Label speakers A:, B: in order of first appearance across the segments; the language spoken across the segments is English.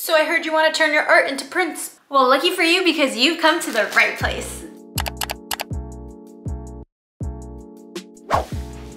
A: So I heard you want to turn your art into prints. Well, lucky for you because you've come to the right place.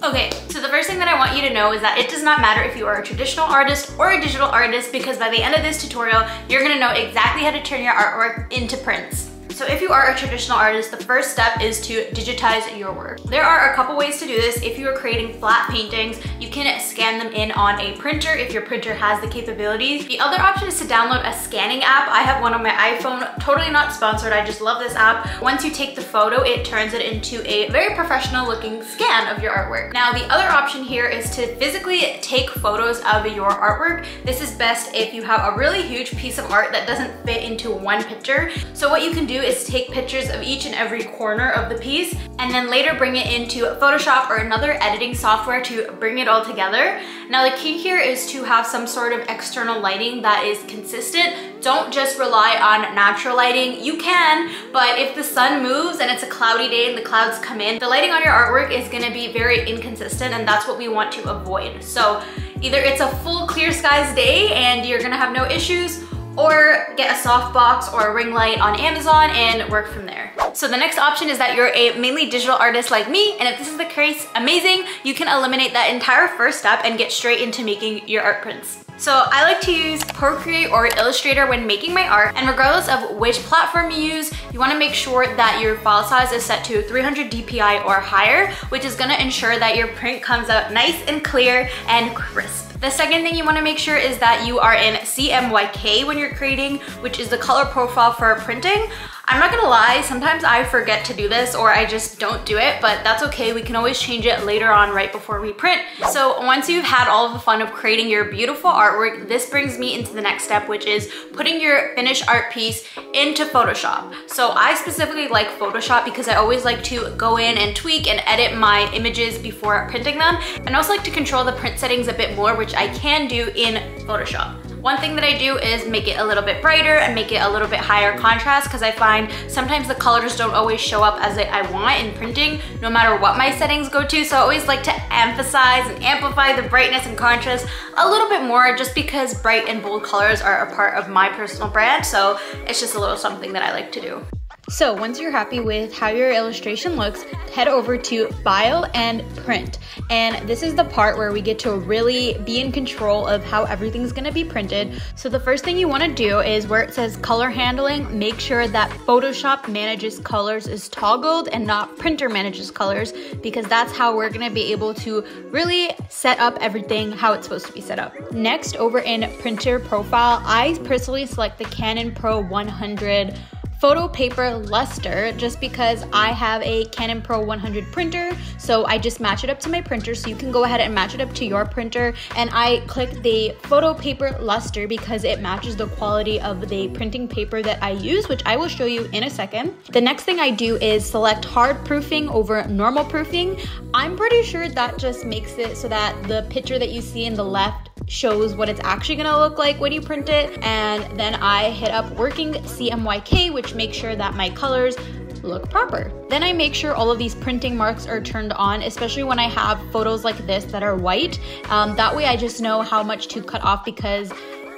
A: Okay, so the first thing that I want you to know is that it does not matter if you are a traditional artist or a digital artist, because by the end of this tutorial, you're gonna know exactly how to turn your artwork into prints. So if you are a traditional artist, the first step is to digitize your work. There are a couple ways to do this. If you are creating flat paintings, you can scan them in on a printer if your printer has the capabilities. The other option is to download a scanning app. I have one on my iPhone, totally not sponsored. I just love this app. Once you take the photo, it turns it into a very professional looking scan of your artwork. Now, the other option here is to physically take photos of your artwork. This is best if you have a really huge piece of art that doesn't fit into one picture. So what you can do is take pictures of each and every corner of the piece and then later bring it into Photoshop or another editing software to bring it all together. Now the key here is to have some sort of external lighting that is consistent. Don't just rely on natural lighting. You can, but if the sun moves and it's a cloudy day and the clouds come in, the lighting on your artwork is gonna be very inconsistent, and that's what we want to avoid. So either it's a full clear skies day and you're gonna have no issues, or get a softbox or a ring light on Amazon and work from there. So the next option is that you're a mainly digital artist like me, and if this is the case, amazing. You can eliminate that entire first step and get straight into making your art prints. So I like to use Procreate or Illustrator when making my art, and regardless of which platform you use, you wanna make sure that your file size is set to 300 dpi or higher, which is gonna ensure that your print comes out nice and clear and crisp. The second thing you wanna make sure is that you are in CMYK when you're creating, which is the color profile for printing. I'm not gonna lie, sometimes I forget to do this or I just don't do it, but that's okay. We can always change it later on right before we print. So once you've had all of the fun of creating your beautiful artwork, this brings me into the next step, which is putting your finished art piece into Photoshop. So I specifically like Photoshop because I always like to go in and tweak and edit my images before printing them, and I also like to control the print settings a bit more, which I can do in Photoshop. One thing that I do is make it a little bit brighter and make it a little bit higher contrast, because I find sometimes the colors don't always show up as I want in printing, no matter what my settings go to. So I always like to emphasize and amplify the brightness and contrast a little bit more, just because bright and bold colors are a part of my personal brand. So it's just a little something that I like to do. So once you're happy with how your illustration looks, head over to File and Print. And this is the part where we get to really be in control of how everything's gonna be printed. So the first thing you wanna do is where it says color handling, make sure that Photoshop manages colors is toggled and not printer manages colors, because that's how we're gonna be able to really set up everything how it's supposed to be set up. Next, over in printer profile, I personally select the Canon Pro 100 photo paper luster, just because I have a Canon Pro 100 printer, so I just match it up to my printer. So you can go ahead and match it up to your printer, and I click the photo paper luster because it matches the quality of the printing paper that I use, which I will show you in a second. The next thing I do is select hard proofing over normal proofing. I'm pretty sure that just makes it so that the picture that you see in the left shows what it's actually gonna look like when you print it. And then I hit up working CMYK, which makes sure that my colors look proper. Then I make sure all of these printing marks are turned on, especially when I have photos like this that are white. That way I just know how much to cut off, because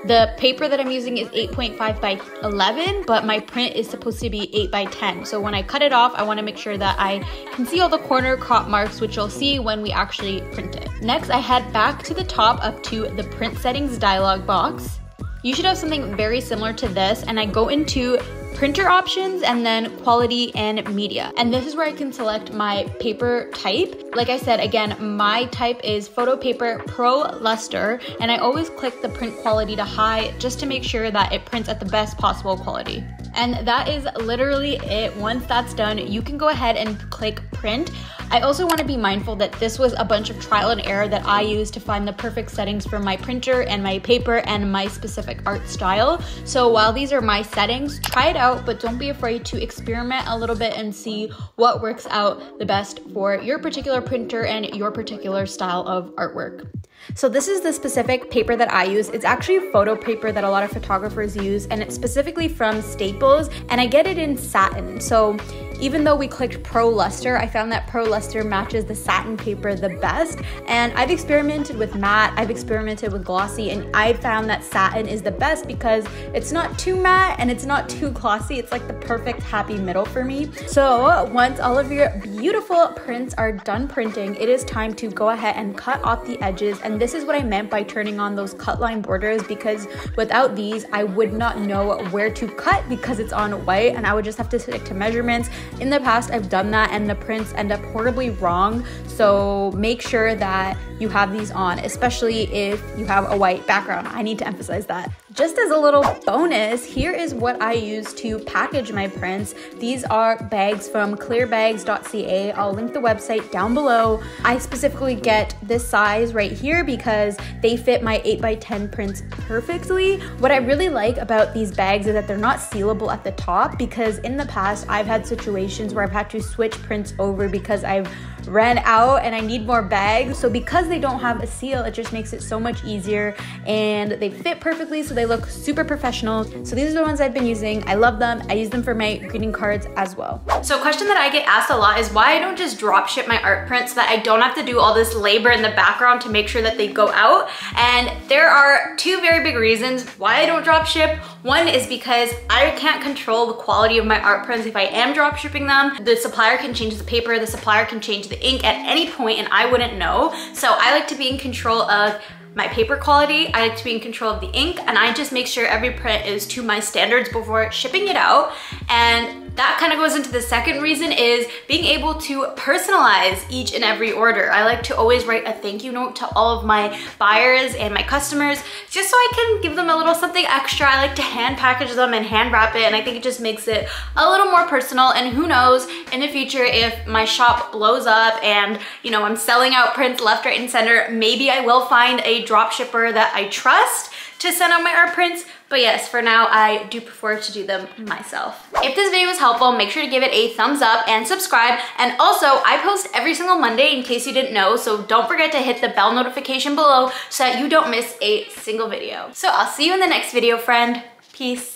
A: the paper that I'm using is 8.5 by 11, but my print is supposed to be 8 by 10. So when I cut it off, I wanna make sure that I can see all the corner crop marks, which you'll see when we actually print it. Next, I head back to the top up to the print settings dialog box. You should have something very similar to this, and I go into printer options and then quality and media. And this is where I can select my paper type. Like I said, again, my type is Photo Paper Pro Luster, and I always click the print quality to high just to make sure that it prints at the best possible quality. And that is literally it. Once that's done, you can go ahead and click print. I also want to be mindful that this was a bunch of trial and error that I used to find the perfect settings for my printer and my paper and my specific art style. So while these are my settings, try it out, but don't be afraid to experiment a little bit and see what works out the best for your particular printer and your particular style of artwork. So this is the specific paper that I use. It's actually a photo paper that a lot of photographers use, and it's specifically from Staples, and I get it in satin. So Even though we clicked Pro Luster, I found that Pro Luster matches the satin paper the best. And I've experimented with matte, I've experimented with glossy, and I found that satin is the best because it's not too matte and it's not too glossy. It's like the perfect happy middle for me. So once all of your beautiful prints are done printing, it is time to go ahead and cut off the edges. And this is what I meant by turning on those cut line borders, because without these, I would not know where to cut because it's on white and I would just have to stick to measurements. In the past, I've done that and the prints end up horribly wrong. So make sure that you have these on, especially if you have a white background. I need to emphasize that. Just as a little bonus, here is what I use to package my prints. These are bags from clearbags.ca. I'll link the website down below. I specifically get this size right here because they fit my 8x10 prints perfectly. What I really like about these bags is that they're not sealable at the top, because in the past I've had situations where I've had to switch prints over because I've ran out and I need more bags. So because they don't have a seal, it just makes it so much easier, and they fit perfectly, so they look super professional. So these are the ones I've been using. I love them. I use them for my greeting cards as well. So a question that I get asked a lot is why I don't just drop ship my art prints so that I don't have to do all this labor in the background to make sure that they go out. And there are two very big reasons why I don't drop ship. One is because I can't control the quality of my art prints. If I am drop shipping them, the supplier can change the paper, the supplier can change the ink at any point and I wouldn't know. So I like to be in control of my paper quality, I like to be in control of the ink, and I just make sure every print is to my standards before shipping it out. And that kind of goes into the second reason, is being able to personalize each and every order. I like to always write a thank you note to all of my buyers and my customers, just so I can give them a little something extra. I like to hand package them and hand wrap it, and I think it just makes it a little more personal. And who knows, in the future, if my shop blows up and I'm selling out prints left, right, and center, maybe I will find a drop shipper that I trust to send out my art prints. But yes, for now, I do prefer to do them myself. If this video was helpful, make sure to give it a thumbs up and subscribe. And also, I post every single Monday in case you didn't know, so don't forget to hit the bell notification below so that you don't miss a single video. So I'll see you in the next video, friend. Peace.